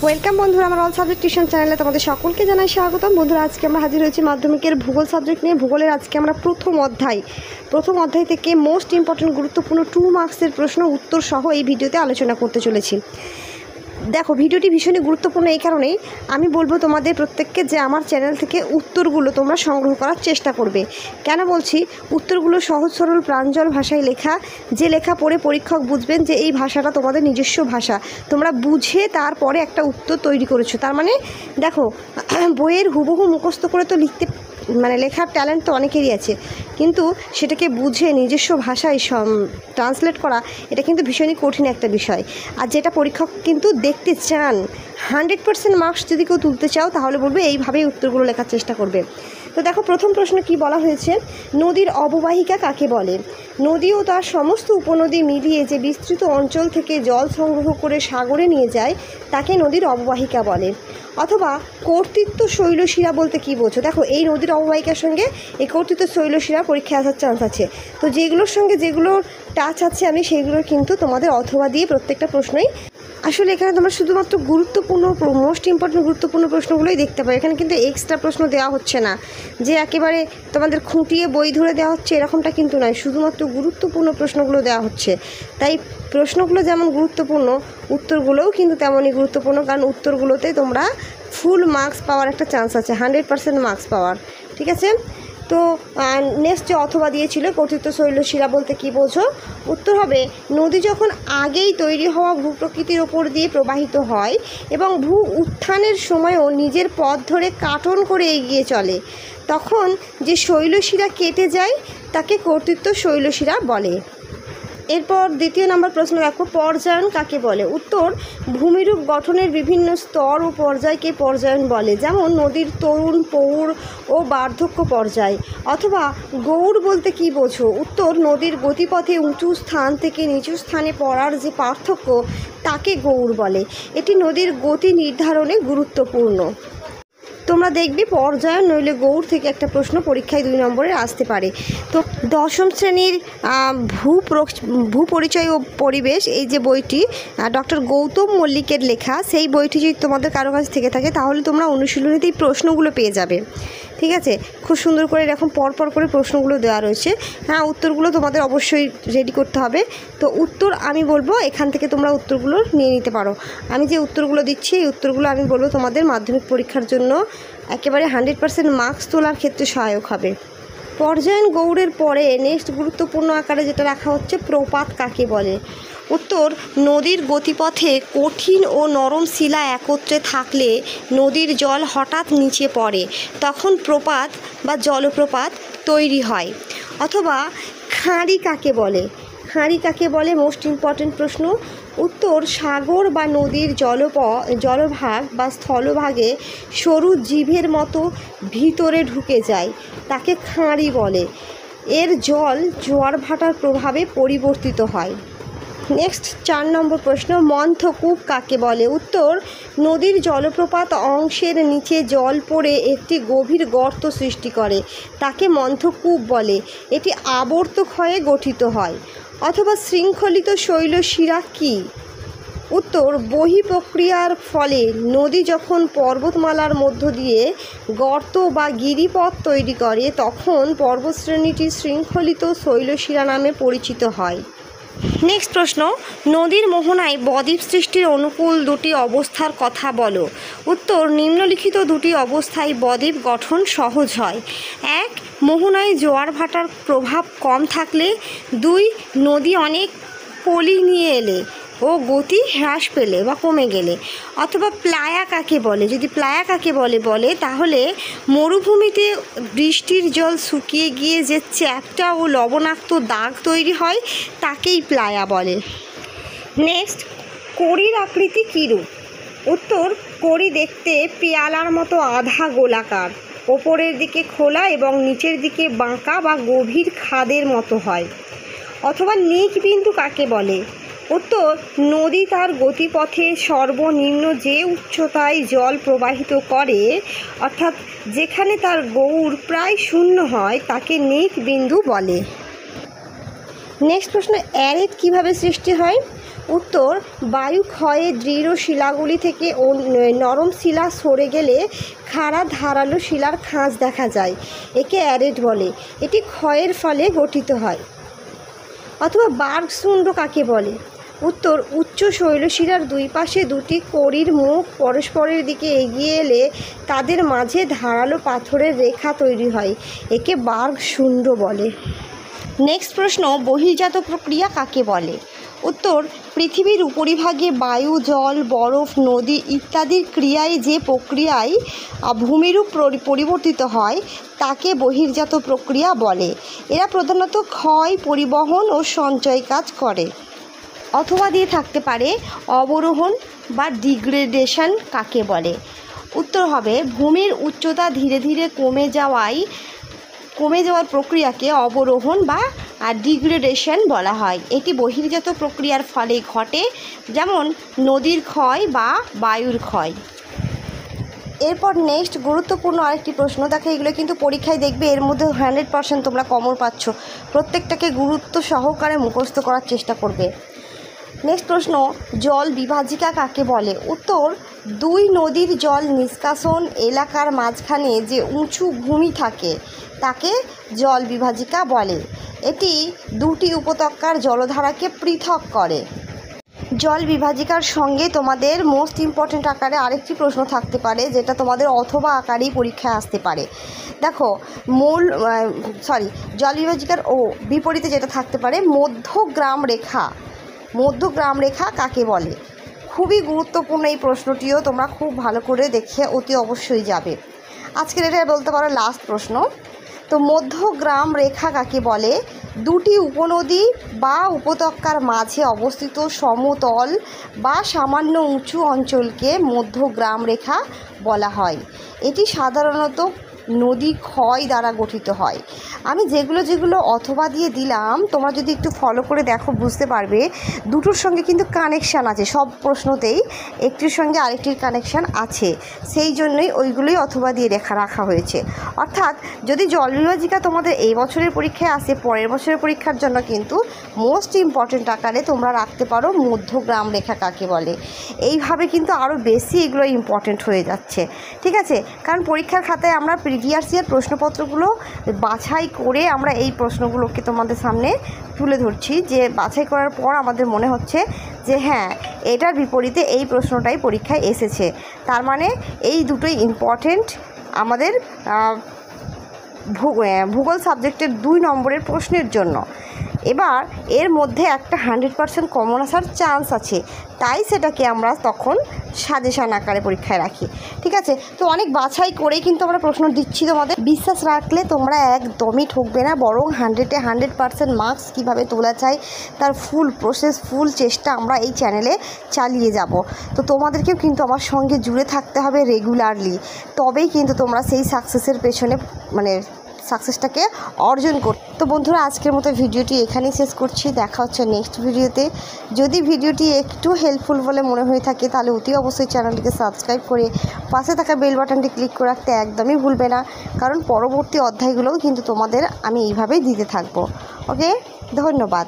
Welcome বন্ধুরা, আমার all subject tuition চ্যানেলে তোমাদের সকলকে জানাই স্বাগতম। বন্ধুরা, আজকে আমরা হাজির হয়েছি মাধ্যমিকের ভূগোল সাবজেক্ট নিয়ে। ভূগোলের আজকে আমরা প্রথম অধ্যায় থেকে মোস্ট ইম্পর্টেন্ট গুরুত্বপূর্ণ 2 মার্কসের প্রশ্ন উত্তর সহ এই ভিডিওতে আলোচনা করতে চলেছি। দেখো, ভিডিওটি ভীষণই গুরুত্বপূর্ণ এই কারণেই আমি বলবো তোমাদের প্রত্যেককে যে আমার চ্যানেল থেকে উত্তরগুলো তোমরা সংগ্রহ করার চেষ্টা করবে। কেন বলছি? উত্তরগুলো সহজ সরল প্রাঞ্জল ভাষায় লেখা, যে লেখা পড়ে পরীক্ষক বুঝবেন যে এই ভাষাটা তোমাদের নিজস্ব ভাষা, তোমরা বুঝে তারপরে একটা উত্তর তৈরি করেছো। তার মানে দেখো, বইয়ের হুবহু মুখস্থ করে তো লেখার ট্যালেন্ট তো অনেকেরই আছে, কিন্তু সেটাকে বুঝে নিজস্ব ভাষায় ট্রান্সলেট করা, এটা কিন্তু ভীষণই কঠিন একটা বিষয়। আর যেটা পরীক্ষক কিন্তু দেখতে চান, 100% মার্কস যদি কেউ তুলতে চাও তাহলে বলবে এইভাবেই উত্তরগুলো লেখার চেষ্টা করবে। তো দেখো, প্রথম প্রশ্ন কি বলা হয়েছে, নদীর অববাহিকা কাকে বলে? নদী ও তার সমস্ত উপনদী মিলিয়ে যে বিস্তৃত অঞ্চল থেকে জল সংগ্রহ করে সাগরে নিয়ে যায় তাকে নদীর অববাহিকা বলে। অথবা কর্তৃত্ব শৈলশিরা বলতে কী বোঝো? দেখো, এই নদীর অববাহিকার সঙ্গে এই কর্তৃত্ব শৈলশিরা পরীক্ষায় আসার চান্স আছে। তো যেগুলোর সঙ্গে যেগুলোর টাচ আছে আমি সেইগুলোর কিন্তু তোমাদের অথবা দিয়ে প্রত্যেকটা প্রশ্নই, আসলে এখানে তোমরা শুধুমাত্র মোস্ট ইম্পর্টেন্ট গুরুত্বপূর্ণ প্রশ্নগুলোই দেখতে পাবে। এখানে কিন্তু এক্সট্রা প্রশ্ন দেওয়া হচ্ছে না, যে একেবারে তোমাদের খুঁটিয়ে বই ধরে দেওয়া হচ্ছে এরকমটা কিন্তু নয়, শুধুমাত্র গুরুত্বপূর্ণ প্রশ্নগুলো দেওয়া হচ্ছে। তাই প্রশ্নগুলো যেমন গুরুত্বপূর্ণ, উত্তরগুলোও কিন্তু তেমনই গুরুত্বপূর্ণ, কারণ উত্তরগুলোতে তোমরা ফুল মার্কস পাওয়ার একটা চান্স আছে, 100% মার্কস পাওয়ার। ঠিক আছে? তো নেক্সট যে অথবা দিয়েছিল, কর্তৃত্ব শৈলশিরা বলতে কী বোঝো? উত্তর হবে, নদী যখন আগেই তৈরি হওয়া ভূপ্রকৃতির ওপর দিয়ে প্রবাহিত হয় এবং ভূ উত্থানের সময়ও নিজের পথ ধরে কাটন করে এগিয়ে চলে, তখন যে শৈলশিরা কেটে যায় তাকে কর্তৃত্ব শৈলশিরা বলে। এরপর দ্বিতীয় নম্বর প্রশ্ন দেখো, পর্যায়ন কাকে বলে? উত্তর, ভূমিরূপ গঠনের বিভিন্ন স্তর ও পর্যায়কে পর্যায়ন বলে, যেমন নদীর তরুণ, পৌর ও বার্ধক্য পর্যায়। অথবা গৌড় বলতে কী বোঝো? উত্তর, নদীর গতিপথে উঁচু স্থান থেকে নিচু স্থানে পড়ার যে পার্থক্য তাকে গৌড় বলে। এটি নদীর গতি নির্ধারণে গুরুত্বপূর্ণ। তোমরা দেখবে পর্যায়ন নইলে গৌড় থেকে একটা প্রশ্ন পরীক্ষায় 2 নম্বরে আসতে পারে। তো দশম শ্রেণীর ভূ পরিচয় ও পরিবেশ, এই যে বইটি ডক্টর গৌতম মল্লিকের লেখা, সেই বইটি যদি তোমাদের কারো কাছে থেকে থাকে তাহলে তোমরা অনুশীলনীতেই প্রশ্নগুলো পেয়ে যাবে। ঠিক আছে? খুব সুন্দর করে এরকম পরপর করে প্রশ্নগুলো দেওয়া রয়েছে। হ্যাঁ, উত্তরগুলো তোমাদের অবশ্যই রেডি করতে হবে। তো উত্তর আমি বলবো এখান থেকে তোমরা উত্তরগুলো নিয়ে নিতে পারো। আমি যে উত্তরগুলো দিচ্ছি এই উত্তরগুলো আমি বলবো তোমাদের মাধ্যমিক পরীক্ষার জন্য একেবারে 100% মার্কস তোলার ক্ষেত্রে সহায়ক হবে। পর্যায়ন গৌড়ের পরে নেক্সট গুরুত্বপূর্ণ আকারে যেটা রাখা হচ্ছে, প্রপাত কাকে বলে? উত্তর, নদীর গতিপথে কঠিন ও নরম শিলা একত্রে থাকলে নদীর জল হঠাৎ নিচে পড়ে, তখন প্রপাত বা জলপ্রপাত তৈরি হয়। অথবা খাঁড়ি কাকে বলে? খাঁড়ি কাকে বলে? মোস্ট ইম্পর্টেন্ট প্রশ্ন। উত্তর, সাগর বা নদীর জলভাগ বা স্থলভাগে সরু জিভের মতো ভিতরে ঢুকে যায়, তাকে খাঁড়ি বলে। এর জল জোয়ার ভাটার প্রভাবে পরিবর্তিত হয়। নেক্সট 4 নম্বর প্রশ্ন, মন্থকূপ কাকে বলে? উত্তর, নদীর জলপ্রপাত অংশের নিচে জল পড়ে একটি গভীর গর্ত সৃষ্টি করে, তাকে মন্থকূপ বলে। এটি আবর্তক হয়ে গঠিত হয়। অথবা শৃঙ্খলিত শৈলশিরা কী? উত্তর, বহিঃপ্রক্রিয়ার ফলে নদী যখন পর্বতমালার মধ্য দিয়ে গর্ত বা গিরিপথ তৈরি করে তখন পর্বতশ্রেণীটি শৃঙ্খলিত শৈলশিরা নামে পরিচিত হয়। নেক্সট প্রশ্ন, নদীর মোহনায় বদ্বীপ সৃষ্টির অনুকূল 2টি অবস্থার কথা বলো। উত্তর, নিম্নলিখিত 2টি অবস্থায় বদ্বীপ গঠন সহজ হয়। 1, মোহনায় জোয়ার ভাটার প্রভাব কম থাকলে। 2, নদী অনেক পলি নিয়ে এলে ও গতি হ্রাস পেলে বা কমে গেলে। অথবা প্লায়া কাকে বলে? যদি প্লায়া কাকে বলে তাহলে মরুভূমিতে বৃষ্টির জল শুকিয়ে গিয়ে যে চ্যাপ্টা ও লবণাক্ত দাগ তৈরি হয় তাকেই প্লায়া বলে। নেক্সট, কড়ির আকৃতি কীরূপ? উত্তর, কড়ি দেখতে পেয়ালার মতো আধা গোলাকার, ওপরের দিকে খোলা এবং নিচের দিকে বাঁকা বা গভীর খাদের মতো হয়। অথবা নিকবিন্দু কাকে বলে? উত্তর, নদী তার গতিপথে সর্বনিম্ন যে উচ্চতায় জল প্রবাহিত করে, অর্থাৎ যেখানে তার গৌড় প্রায় শূন্য হয় তাকে নিকবিন্দু বলে। নেক্সট প্রশ্ন, অ্যারেট কীভাবে সৃষ্টি হয়? উত্তর, বায়ু ক্ষয়ে দৃঢ় শিলাগুলি থেকে নরম শিলা সরে গেলে খাড়া ধারালো শিলার খাঁজ দেখা যায়, একে অ্যারেট বলে। এটি ক্ষয়ের ফলে গঠিত হয়। অথবা বার্গশুণ্ড কাকে বলে? উত্তর, উচ্চ শৈলশিলার দুই পাশে দুটি কড়ির মুখ পরস্পরের দিকে এগিয়ে এলে তাদের মাঝে ধারালো পাথরের রেখা তৈরি হয়, একে বার্গশুণ্ড বলে। নেক্সট প্রশ্ন, বহির্জাত প্রক্রিয়া কাকে বলে? উত্তর, পৃথিবীর উপরিভাগে বায়ু, জল, বরফ, নদী ইত্যাদির ক্রিয়ায় যে প্রক্রিয়ায় ভূমিরূপ পরিবর্তিত হয় তাকে বহির্জাত প্রক্রিয়া বলে। এরা প্রধানত ক্ষয়, পরিবহন ও সঞ্চয় কাজ করে। অথবা দিয়ে থাকতে পারে, অবরোহণ বা ডিগ্রেডেশন কাকে বলে? উত্তর হবে, ভূমির উচ্চতা ধীরে ধীরে কমে যাওয়ার প্রক্রিয়াকে অবরোহণ বা ডিগ্রেডেশন বলা হয়। এটি বহির্জাত প্রক্রিয়ার ফলে ঘটে, যেমন নদীর ক্ষয় বা বায়ুর ক্ষয়। এরপর নেক্সট গুরুত্বপূর্ণ আরেকটি প্রশ্ন, দেখো এগুলো কিন্তু পরীক্ষায় দেখবে, এর মধ্যে 100% তোমরা কমন পাচ্ছ। প্রত্যেকটাকে গুরুত্ব সহকারে মুখস্থ করার চেষ্টা করবে। নেক্সট প্রশ্ন, জল বিভাজিকা কাকে বলে? উত্তর, দুই নদীর জল নিষ্কাশন এলাকার মাঝখানে যে উঁচু ভূমি থাকে তাকে জল বিভাজিকা বলে। এটি দুটি উপত্যকার জলধারাকে পৃথক করে। জল বিভাজিকার সঙ্গে তোমাদের মোস্ট ইম্পর্ট্যান্ট আকারে আরেকটি প্রশ্ন থাকতে পারে, যেটা তোমাদের অথবা আকারেই পরীক্ষায় আসতে পারে। দেখো জল বিভাজিকার বিপরীতে যেটা থাকতে পারে, মধ্যগ্রাম রেখা কাকে বলে? খুবই গুরুত্বপূর্ণ এই প্রশ্নটিও, তোমরা খুব ভালো করে দেখে অতি অবশ্যই যাবে। আজকের এটা বলতে পারো লাস্ট প্রশ্ন। তো মধ্যগ্রাম রেখা কাকে বলে? দুটি উপনদী বা উপত্যকার মাঝে অবস্থিত সমতল বা সামান্য উঁচু অঞ্চলকে মধ্যগ্রাম রেখা বলা হয়। এটি সাধারণত নদী ক্ষয় দ্বারা গঠিত হয়। আমি যেগুলো অথবা দিয়ে দিলাম, তোমরা যদি একটু ফলো করে দেখো বুঝতে পারবে দুটোর সঙ্গে কিন্তু কানেকশান আছে। সব প্রশ্নতেই একটির সঙ্গে আরেকটির কানেকশান আছে, সেই জন্যই ওইগুলোই অথবা দিয়ে রাখা হয়েছে। অর্থাৎ যদি জল বিভাজিকা তোমাদের এই বছরের পরীক্ষায় আসে, পরের বছরের পরীক্ষার জন্য কিন্তু মোস্ট ইম্পর্ট্যান্ট আকারে তোমরা রাখতে পারো মধ্যগ্রাম রেখা কাকে বলে। এইভাবে কিন্তু আরও বেশি এগুলো ইম্পর্ট্যান্ট হয়ে যাচ্ছে, ঠিক আছে? কারণ পরীক্ষার খাতায় আমরা প্রিভিয়াস ইয়ার প্রশ্নপত্রগুলো বাছাই করে আমরা এই প্রশ্নগুলোকে তোমাদের সামনে তুলে ধরছি, যে বাছাই করার পর আমাদের মনে হচ্ছে যে হ্যাঁ, এটার বিপরীতে এই প্রশ্নটাই পরীক্ষায় এসেছে। তার মানে এই দুটোই ইম্পর্ট্যান্ট আমাদের ভূগোল সাবজেক্টের 2 নম্বরের প্রশ্নের জন্য। এবার এর মধ্যে একটা 100% কমন আসার চান্স আছে, তাই সেটাকে আমরা তখন সাজেশান আকারে পরীক্ষায় রাখি, ঠিক আছে? তো অনেক বাছাই করেই কিন্তু আমরা প্রশ্ন দিচ্ছি তোমাদের। বিশ্বাস রাখলে তোমরা একদমই ঠকবে না, বরং 100-এ 100% মার্কস কীভাবে তোলা চাই তার ফুল প্রসেস, ফুল চেষ্টা আমরা এই চ্যানেলে চালিয়ে যাব। তো তোমাদেরকেও কিন্তু আমার সঙ্গে জুড়ে থাকতে হবে রেগুলারলি, তবেই কিন্তু তোমরা সেই সাকসেসের পেছনে সাকসেসটাকে অর্জন করতে। তো বন্ধুরা, আজকের মতো ভিডিওটি এখানেই শেষ করছি। দেখা হচ্ছে নেক্সট ভিডিওতে। যদি ভিডিওটি একটু হেল্পফুল বলে মনে হয়ে থাকে তাহলে অতি অবশ্যই চ্যানেলটিকে সাবস্ক্রাইব করে পাশে থাকা বেল বাটনটি ক্লিক করে রাখতে একদমই ভুলবে না, কারণ পরবর্তী অধ্যায়গুলোও কিন্তু তোমাদের আমি এইভাবেই দিতে থাকবো। ওকে, ধন্যবাদ।